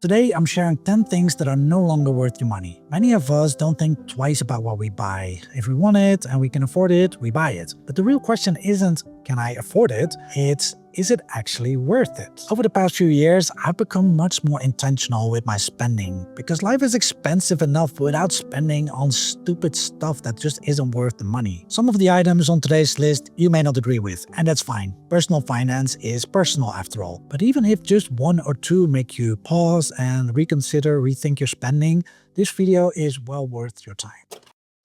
Today, I'm sharing 10 things that are no longer worth your money. Many of us don't think twice about what we buy. If we want it and we can afford it, we buy it. But the real question isn't, can I afford it? It's, is it actually worth it? Over the past few years, I've become much more intentional with my spending because life is expensive enough without spending on stupid stuff that just isn't worth the money. Some of the items on today's list you may not agree with, and that's fine. Personal finance is personal after all. But even if just one or two make you pause and reconsider, rethink your spending, this video is well worth your time.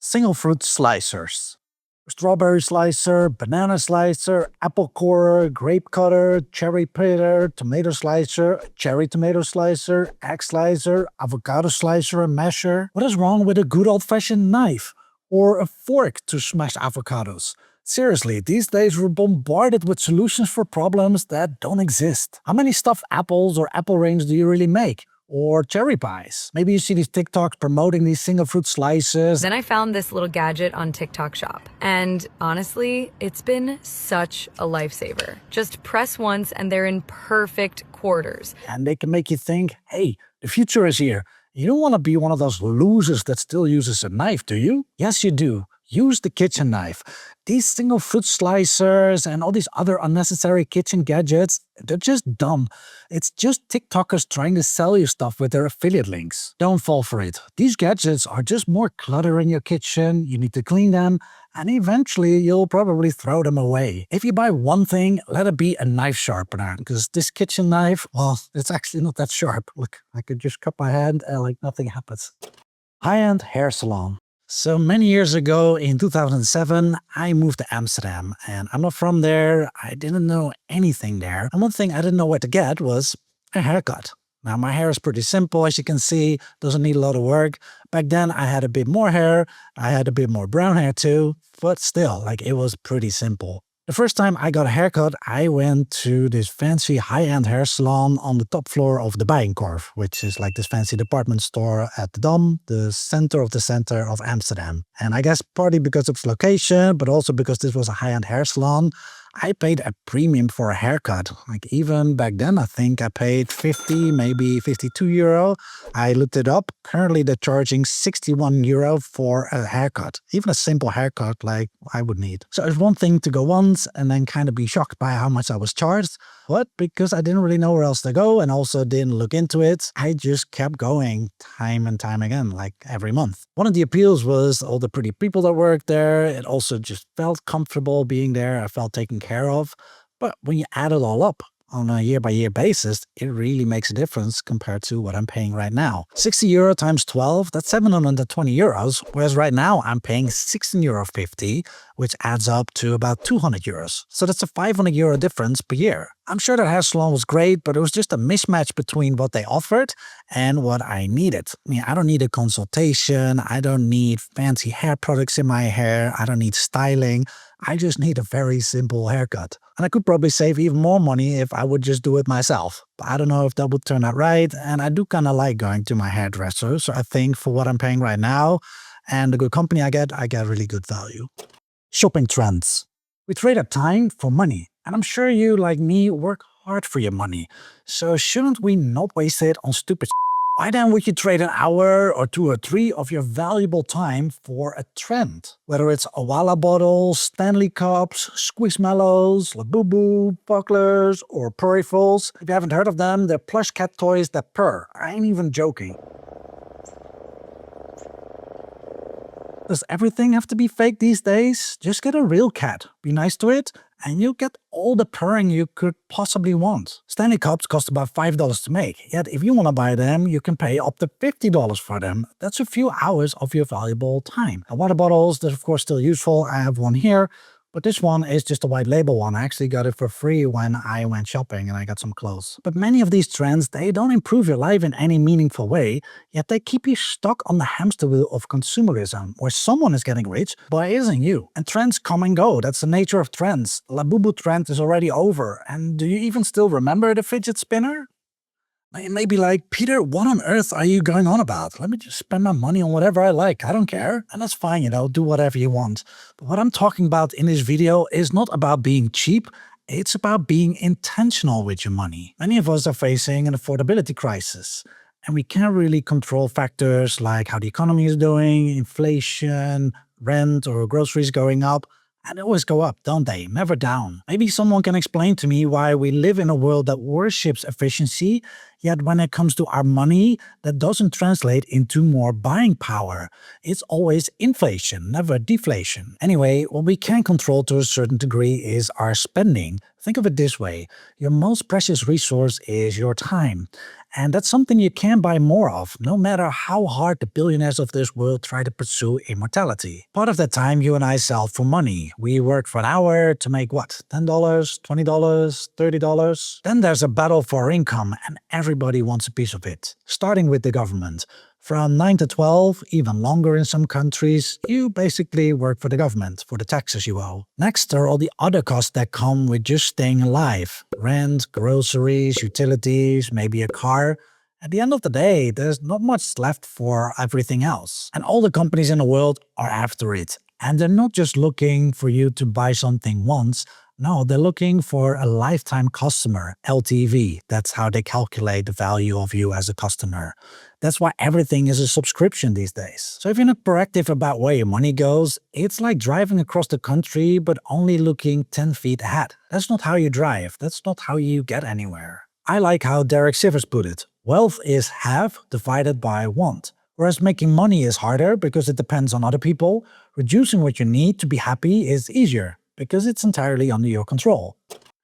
Single fruit slicers. Strawberry slicer, banana slicer, apple corer, grape cutter, cherry pitter, tomato slicer, cherry tomato slicer, egg slicer, avocado slicer and masher. What is wrong with a good old-fashioned knife? Or a fork to smash avocados? Seriously, these days we're bombarded with solutions for problems that don't exist. How many stuffed apples or apple rings do you really make? Or cherry pies? Maybe you see these TikToks promoting these single fruit slices. Then I found this little gadget on TikTok Shop. And honestly, it's been such a lifesaver. Just press once and they're in perfect quarters. And they can make you think, hey, the future is here. You don't want to be one of those losers that still uses a knife, do you? Yes, you do. Use the kitchen knife. These single fruit slicers and all these other unnecessary kitchen gadgets, they're just dumb. It's just TikTokers trying to sell you stuff with their affiliate links. Don't fall for it. These gadgets are just more clutter in your kitchen, you need to clean them, and eventually you'll probably throw them away. If you buy one thing, let it be a knife sharpener, because this kitchen knife, well, it's actually not that sharp. Look, I could just cut my hand and like nothing happens. High-end hair salon. So many years ago, in 2007, I moved to Amsterdam, and I'm not from there. I didn't know anything there. And one thing I didn't know where to get was a haircut. Now, my hair is pretty simple, as you can see, doesn't need a lot of work. Back then, I had a bit more hair. I had a bit more brown hair too, but still, like, it was pretty simple. The first time I got a haircut, I went to this fancy high-end hair salon on the top floor of the Bijenkorf, which is like this fancy department store at the Dam, the center of Amsterdam. And I guess partly because of its location, but also because this was a high-end hair salon, I paid a premium for a haircut. Like even back then, I think I paid 50, maybe 52 euro. I looked it up. Currently, they're charging 61 euro for a haircut. Even a simple haircut like I would need. So it's one thing to go once and then kind of be shocked by how much I was charged. But because I didn't really know where else to go and also didn't look into it, I just kept going time and time again, like every month. One of the appeals was all the pretty people that worked there. It also just felt comfortable being there. I felt taken care of. But when you add it all up on a year-by-year basis, it really makes a difference compared to what I'm paying right now. 60 euro times 12, that's 720 euros, whereas right now I'm paying 16 euro 50, which adds up to about 200 euros. So that's a 500 euro difference per year. I'm sure that hair salon was great, but it was just a mismatch between what they offered and what I needed. I mean, I don't need a consultation, I don't need fancy hair products in my hair, I don't need styling. I just need a very simple haircut. And I could probably save even more money if I would just do it myself. But I don't know if that would turn out right, and I do kind of like going to my hairdresser, so I think for what I'm paying right now and the good company I get really good value. Shopping trends. We trade our time for money, and I'm sure you, like me, work hard for your money. So shouldn't we not waste it on stupid Why then would you trade an hour or 2 or 3 of your valuable time for a trend? Whether it's Owala bottles, Stanley cups, Squishmallows, Labubu, bucklers, or Purryfuls. If you haven't heard of them, they're plush cat toys that purr. I ain't even joking. Does everything have to be fake these days? Just get a real cat, be nice to it, and you'll get all the purring you could possibly want. Stanley cups cost about $5 to make, yet if you want to buy them, you can pay up to $50 for them. That's a few hours of your valuable time. And water bottles, they're of course still useful. I have one here. But this one is just a white label one. I actually got it for free when I went shopping and I got some clothes. But many of these trends, they don't improve your life in any meaningful way, yet they keep you stuck on the hamster wheel of consumerism, where someone is getting rich, but it isn't you. And trends come and go. That's the nature of trends. Labubu trend is already over. And do you even still remember the fidget spinner? It may be like, Peter, what on earth are you going on about? Let me just spend my money on whatever I like. I don't care. And that's fine, do whatever you want. But what I'm talking about in this video is not about being cheap. It's about being intentional with your money. Many of us are facing an affordability crisis. And we can't really control factors like how the economy is doing, inflation, rent, or groceries going up. And they always go up, don't they? Never down. Maybe someone can explain to me why we live in a world that worships efficiency, yet when it comes to our money, that doesn't translate into more buying power. It's always inflation, never deflation. Anyway, what we can control to a certain degree is our spending. Think of it this way. Your most precious resource is your time. And that's something you can buy more of, no matter how hard the billionaires of this world try to pursue immortality. Part of that time you and I sell for money. We work for an hour to make what? $10, $20, $30? Then there's a battle for income and everybody wants a piece of it. Starting with the government. From 9 to 12, even longer in some countries, you basically work for the government, for the taxes you owe. Next are all the other costs that come with just staying alive. Rent, groceries, utilities, maybe a car. At the end of the day, there's not much left for everything else. And all the companies in the world are after it. And they're not just looking for you to buy something once. No, they're looking for a lifetime customer, LTV. That's how they calculate the value of you as a customer. That's why everything is a subscription these days. So if you're not proactive about where your money goes, it's like driving across the country but only looking 10 feet ahead. That's not how you drive. That's not how you get anywhere. I like how Derek Sivers put it. Wealth is have divided by want. Whereas making money is harder because it depends on other people, reducing what you need to be happy is easier because it's entirely under your control.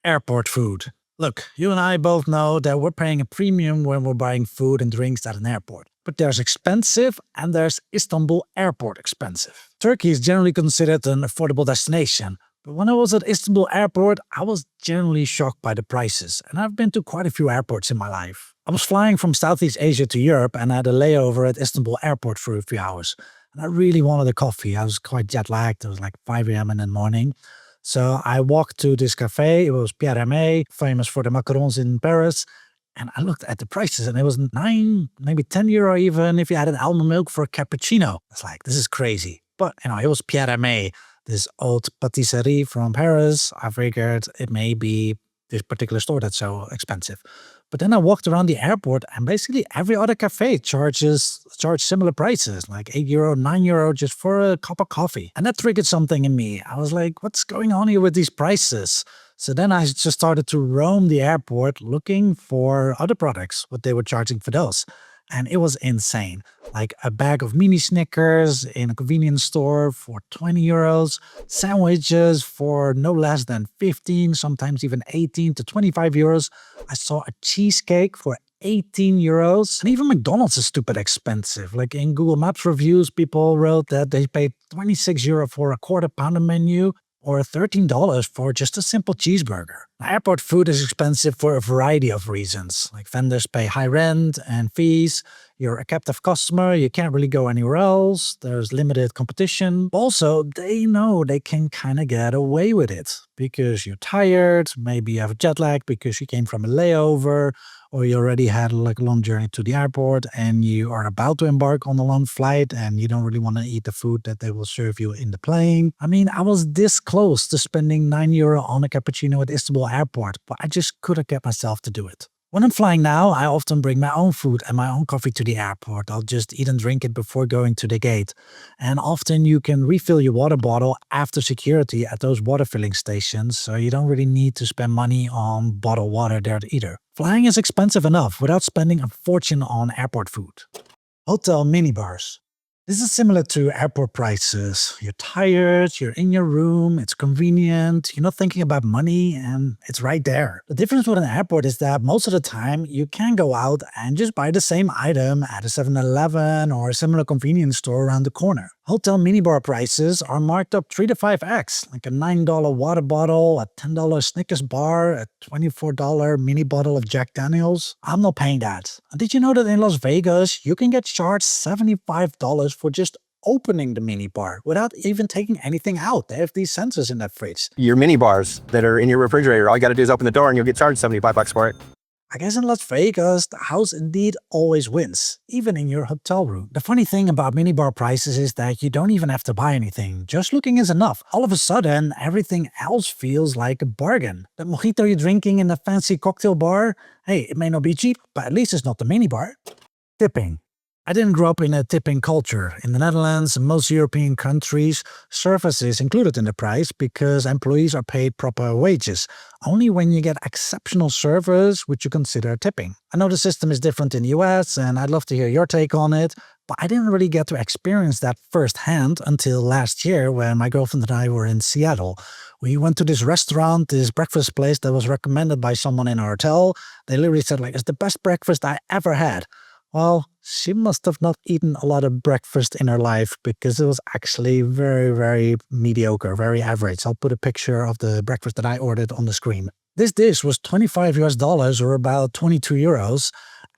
Airport food. Look, you and I both know that we're paying a premium when we're buying food and drinks at an airport. But there's expensive and there's Istanbul Airport expensive. Turkey is generally considered an affordable destination. But when I was at Istanbul Airport, I was generally shocked by the prices. And I've been to quite a few airports in my life. I was flying from Southeast Asia to Europe and I had a layover at Istanbul Airport for a few hours. And I really wanted a coffee. I was quite jet lagged. It was like 5 a.m. in the morning. So I walked to this cafe. It was Pierre Hermé, famous for the macarons in Paris. And I looked at the prices and it was 9, maybe 10 euro even if you had an almond milk for a cappuccino. It's like, this is crazy. But, it was Pierre Hermé, this old patisserie from Paris. I figured it may be this particular store that's so expensive. But then I walked around the airport and basically every other cafe charge similar prices, like 8 euro, 9 euro just for a cup of coffee. And that triggered something in me. I was like, what's going on here with these prices? So then I just started to roam the airport looking for other products, what they were charging for those. And it was insane. Like a bag of mini Snickers in a convenience store for 20 euros, sandwiches for no less than 15, sometimes even 18 to 25 euros. I saw a cheesecake for 18 euros. And even McDonald's is stupid expensive. Like in Google Maps reviews, people wrote that they paid 26 euro for a quarter pounder menu or $13 for just a simple cheeseburger. Airport food is expensive for a variety of reasons. Like vendors pay high rent and fees. You're a captive customer. You can't really go anywhere else. There's limited competition. Also, they know they can kind of get away with it because you're tired. Maybe you have a jet lag because you came from a layover, or you already had like a long journey to the airport and you are about to embark on a long flight and you don't really want to eat the food that they will serve you in the plane. I was this close to spending 9 euro on a cappuccino at Istanbul Airport, but I just couldn't get myself to do it. When I'm flying now, I often bring my own food and my own coffee to the airport. I'll just eat and drink it before going to the gate. And often you can refill your water bottle after security at those water filling stations, so you don't really need to spend money on bottled water there either. Flying is expensive enough without spending a fortune on airport food. Hotel minibars. This is similar to airport prices. You're tired, you're in your room, it's convenient, you're not thinking about money, and it's right there. The difference with an airport is that most of the time you can go out and just buy the same item at a 7-Eleven or a similar convenience store around the corner. Hotel minibar prices are marked up 3 to 5x, like a $9 water bottle, a $10 Snickers bar, a $24 mini bottle of Jack Daniels. I'm not paying that. And did you know that in Las Vegas, you can get charged $75 for just opening the mini bar without even taking anything out? They have these sensors in that fridge. Your mini bars that are in your refrigerator, all you got to do is open the door and you'll get charged $75 for it. I guess in Las Vegas, the house indeed always wins, even in your hotel room. The funny thing about minibar prices is that you don't even have to buy anything. Just looking is enough. All of a sudden, everything else feels like a bargain. The mojito you're drinking in the fancy cocktail bar, hey, it may not be cheap, but at least it's not the minibar. Tipping. I didn't grow up in a tipping culture. In the Netherlands and most European countries, service is included in the price because employees are paid proper wages. Only when you get exceptional service would you consider tipping. I know the system is different in the US and I'd love to hear your take on it, but I didn't really get to experience that firsthand until last year when my girlfriend and I were in Seattle. We went to this restaurant, this breakfast place that was recommended by someone in our hotel. They literally said, like, it's the best breakfast I ever had. Well, she must have not eaten a lot of breakfast in her life because it was actually very, very mediocre, very average. I'll put a picture of the breakfast that I ordered on the screen. This dish was $25 or about 22 euros.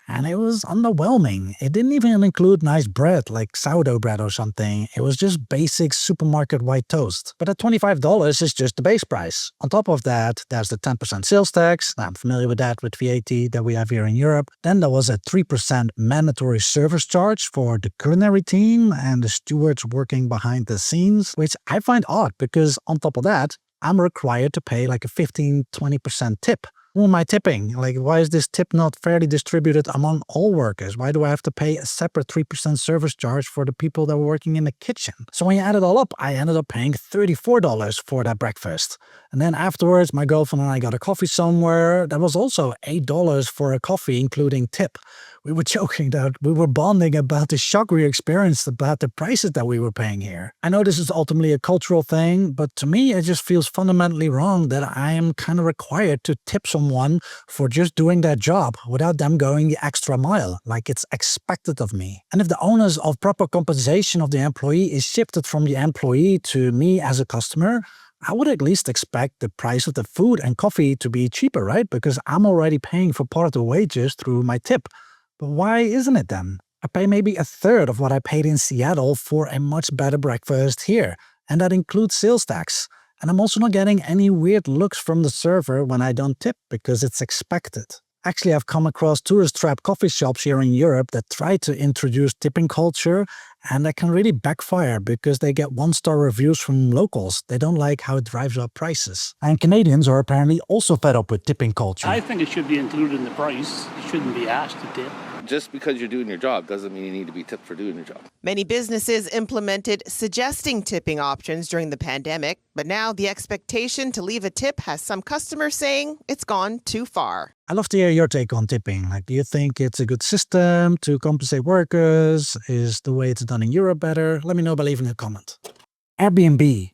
And it was underwhelming. It didn't even include nice bread like sourdough bread or something. It was just basic supermarket white toast. But at $25 is just the base price. On top of that, there's the 10% sales tax. I'm familiar with that with VAT that we have here in Europe. Then there was a 3% mandatory service charge for the culinary team and the stewards working behind the scenes, which I find odd because on top of that, I'm required to pay like a 15-20% tip. Who am I tipping? Like, why is this tip not fairly distributed among all workers? Why do I have to pay a separate 3% service charge for the people that were working in the kitchen? So when you add it all up, I ended up paying $34 for that breakfast. And then afterwards, my girlfriend and I got a coffee somewhere. That was also $8 for a coffee, including tip. We were joking that we were bonding about the shock we experienced about the prices that we were paying here. I know this is ultimately a cultural thing, but to me, it just feels fundamentally wrong that I am kind of required to tip someone for just doing their job without them going the extra mile, like it's expected of me. And if the onus of proper compensation of the employee is shifted from the employee to me as a customer, I would at least expect the price of the food and coffee to be cheaper, right? Because I'm already paying for part of the wages through my tip. But why isn't it then? I pay maybe a third of what I paid in Seattle for a much better breakfast here, and that includes sales tax. And I'm also not getting any weird looks from the server when I don't tip because it's expected. Actually, I've come across tourist-trap coffee shops here in Europe that try to introduce tipping culture, and that can really backfire because they get one-star reviews from locals. They don't like how it drives up prices. And Canadians are apparently also fed up with tipping culture. I think it should be included in the price. You shouldn't be asked to tip. Just because you're doing your job doesn't mean you need to be tipped for doing your job. Many businesses implemented suggesting tipping options during the pandemic, but now the expectation to leave a tip has some customers saying it's gone too far. I'd love to hear your take on tipping. Like, do you think it's a good system to compensate workers? Is the way it's done in Europe better? Let me know by leaving a comment. Airbnb.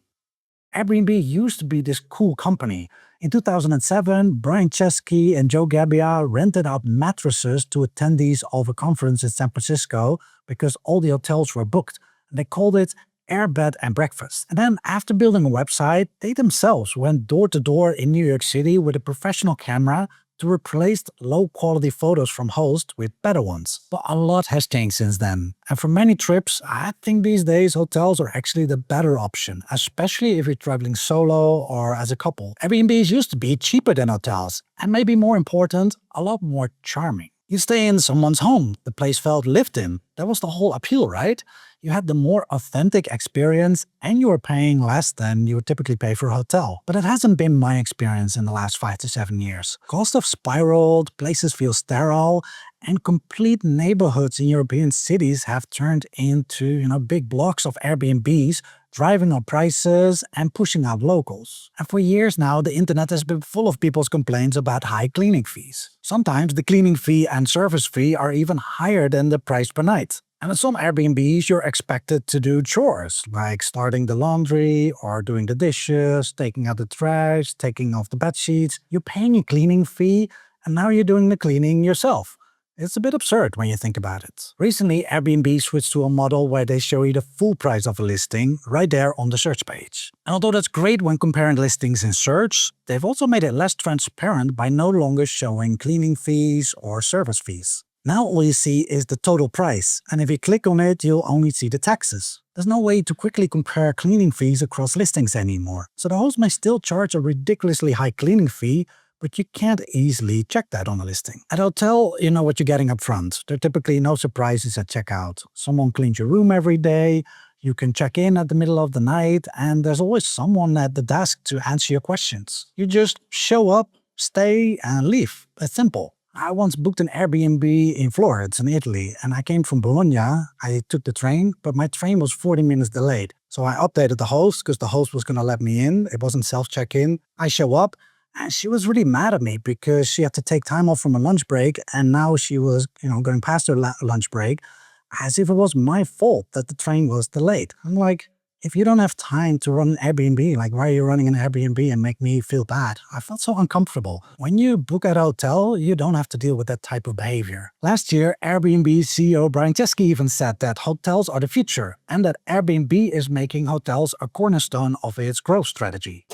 Airbnb used to be this cool company. In 2007, Brian Chesky and Joe Gabbia rented out mattresses to attendees of a conference in San Francisco because all the hotels were booked. They called it Air Bed and Breakfast. And then after building a website, they themselves went door to door in New York City with a professional camera to replace low-quality photos from hosts with better ones. But a lot has changed since then. And for many trips, I think these days hotels are actually the better option, especially if you're traveling solo or as a couple. Airbnbs used to be cheaper than hotels, and maybe more important, a lot more charming. You stay in someone's home, the place felt lived in. That was the whole appeal, right? You had the more authentic experience and you were paying less than you would typically pay for a hotel. But it hasn't been my experience in the last 5 to 7 years. Costs have spiraled, places feel sterile, and complete neighborhoods in European cities have turned into, big blocks of Airbnbs, driving up prices and pushing out locals. And for years now, the internet has been full of people's complaints about high cleaning fees. Sometimes the cleaning fee and service fee are even higher than the price per night. And in some Airbnbs, you're expected to do chores, like starting the laundry or doing the dishes, taking out the trash, taking off the bed sheets. You're paying a cleaning fee, and now you're doing the cleaning yourself. It's a bit absurd when you think about it. Recently, Airbnb switched to a model where they show you the full price of a listing right there on the search page. And although that's great when comparing listings in search, they've also made it less transparent by no longer showing cleaning fees or service fees. Now all you see is the total price, and if you click on it, you'll only see the taxes. There's no way to quickly compare cleaning fees across listings anymore. So the host may still charge a ridiculously high cleaning fee, but you can't easily check that on a listing. At a hotel, you know what you're getting up front. There are typically no surprises at checkout. Someone cleans your room every day, you can check in at the middle of the night, and there's always someone at the desk to answer your questions. You just show up, stay, and leave. It's simple. I once booked an Airbnb in Florence in Italy, and I came from Bologna. I took the train, but my train was 40 minutes delayed. So I updated the host because the host was going to let me in. It wasn't self-check-in. I show up, and she was really mad at me because she had to take time off from a lunch break, and now she was, going past her lunch break as if it was my fault that the train was delayed. I'm like, if you don't have time to run an Airbnb, like why are you running an Airbnb and make me feel bad? I felt so uncomfortable. When you book at a hotel, you don't have to deal with that type of behavior. Last year, Airbnb CEO Brian Chesky even said that hotels are the future and that Airbnb is making hotels a cornerstone of its growth strategy.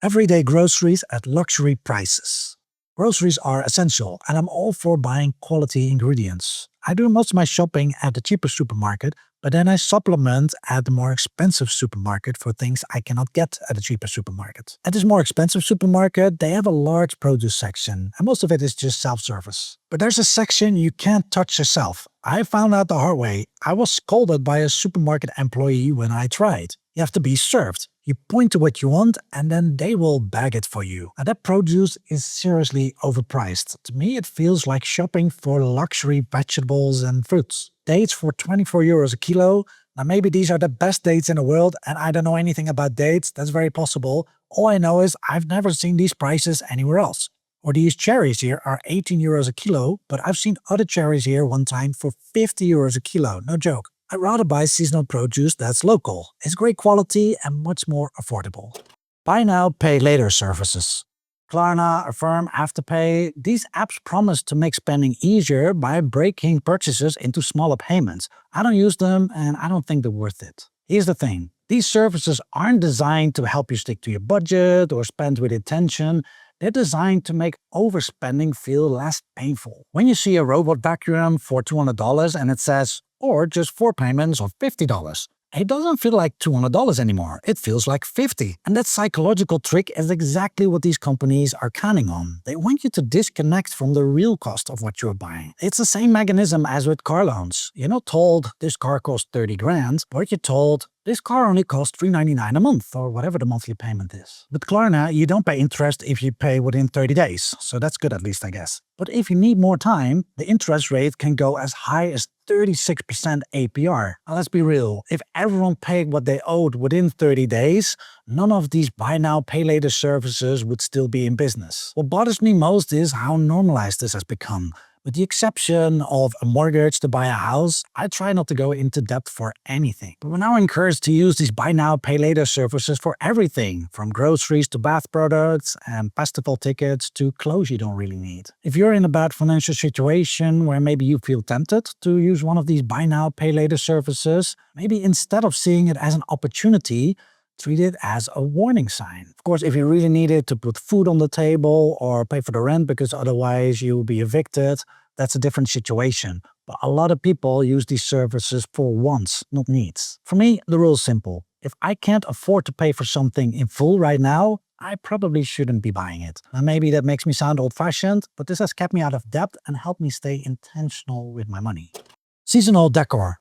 Everyday groceries at luxury prices. Groceries are essential, and I'm all for buying quality ingredients. I do most of my shopping at the cheaper supermarket, but then I supplement at the more expensive supermarket for things I cannot get at a cheaper supermarket. At this more expensive supermarket, they have a large produce section, and most of it is just self-service. But there's a section you can't touch yourself. I found out the hard way. I was scolded by a supermarket employee when I tried. You have to be served. You point to what you want and then they will bag it for you. Now that produce is seriously overpriced. To me it feels like shopping for luxury vegetables and fruits. Dates for 24 euros a kilo. Now maybe these are the best dates in the world and I don't know anything about dates. That's very possible. All I know is I've never seen these prices anywhere else. Or these cherries here are 18 euros a kilo, but I've seen other cherries here one time for 50 euros a kilo. No joke. I'd rather buy seasonal produce that's local. It's great quality and much more affordable. Buy now, pay later services. Klarna, Affirm, Afterpay, these apps promise to make spending easier by breaking purchases into smaller payments. I don't use them and I don't think they're worth it. Here's the thing. These services aren't designed to help you stick to your budget or spend with intention. They're designed to make overspending feel less painful. When you see a robot vacuum for $200 and it says, or just 4 payments of $50, it doesn't feel like $200 anymore. It feels like $50. And that psychological trick is exactly what these companies are counting on. They want you to disconnect from the real cost of what you're buying. It's the same mechanism as with car loans. You're not told this car costs 30 grand, but you're told this car only costs $399 a month, or whatever the monthly payment is. With Klarna, you don't pay interest if you pay within 30 days, so that's good at least, I guess. But if you need more time, the interest rate can go as high as 36% APR. Now let's be real, if everyone paid what they owed within 30 days, none of these buy now, pay later services would still be in business. What bothers me most is how normalized this has become. With the exception of a mortgage to buy a house, I try not to go into debt for anything. But we're now encouraged to use these buy now, pay later services for everything, from groceries to bath products and festival tickets to clothes you don't really need. If you're in a bad financial situation where maybe you feel tempted to use one of these buy now, pay later services, maybe instead of seeing it as an opportunity, treat it as a warning sign. Of course, if you really need it to put food on the table or pay for the rent because otherwise you'll be evicted, that's a different situation. But a lot of people use these services for wants, not needs. For me, the rule is simple. If I can't afford to pay for something in full right now, I probably shouldn't be buying it. Now, maybe that makes me sound old-fashioned, but this has kept me out of debt and helped me stay intentional with my money. Seasonal decor.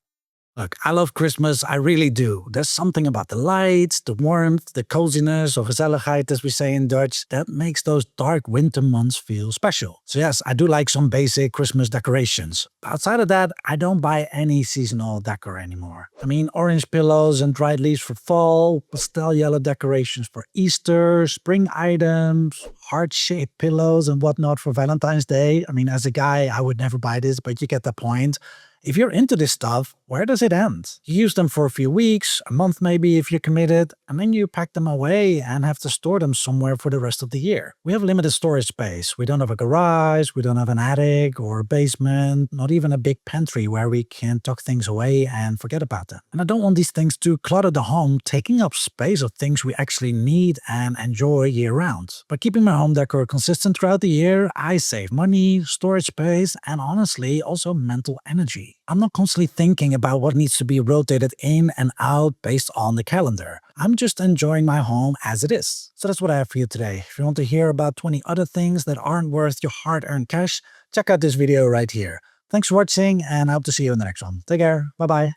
Look, I love Christmas, I really do. There's something about the lights, the warmth, the coziness, or gezelligheid as we say in Dutch, that makes those dark winter months feel special. So yes, I do like some basic Christmas decorations. Outside of that, I don't buy any seasonal decor anymore. I mean, orange pillows and dried leaves for fall, pastel yellow decorations for Easter, spring items, heart-shaped pillows and whatnot for Valentine's Day. I mean, as a guy, I would never buy this, but you get the point. If you're into this stuff, where does it end? You use them for a few weeks, a month maybe if you're committed, and then you pack them away and have to store them somewhere for the rest of the year. We have limited storage space. We don't have a garage, we don't have an attic or a basement, not even a big pantry where we can tuck things away and forget about them. And I don't want these things to clutter the home, taking up space of things we actually need and enjoy year-round. By keeping my home decor consistent throughout the year, I save money, storage space, and honestly also mental energy. I'm not constantly thinking about what needs to be rotated in and out based on the calendar. I'm just enjoying my home as it is. So that's what I have for you today. If you want to hear about 20 other things that aren't worth your hard-earned cash, check out this video right here. Thanks for watching and I hope to see you in the next one. Take care. Bye-bye.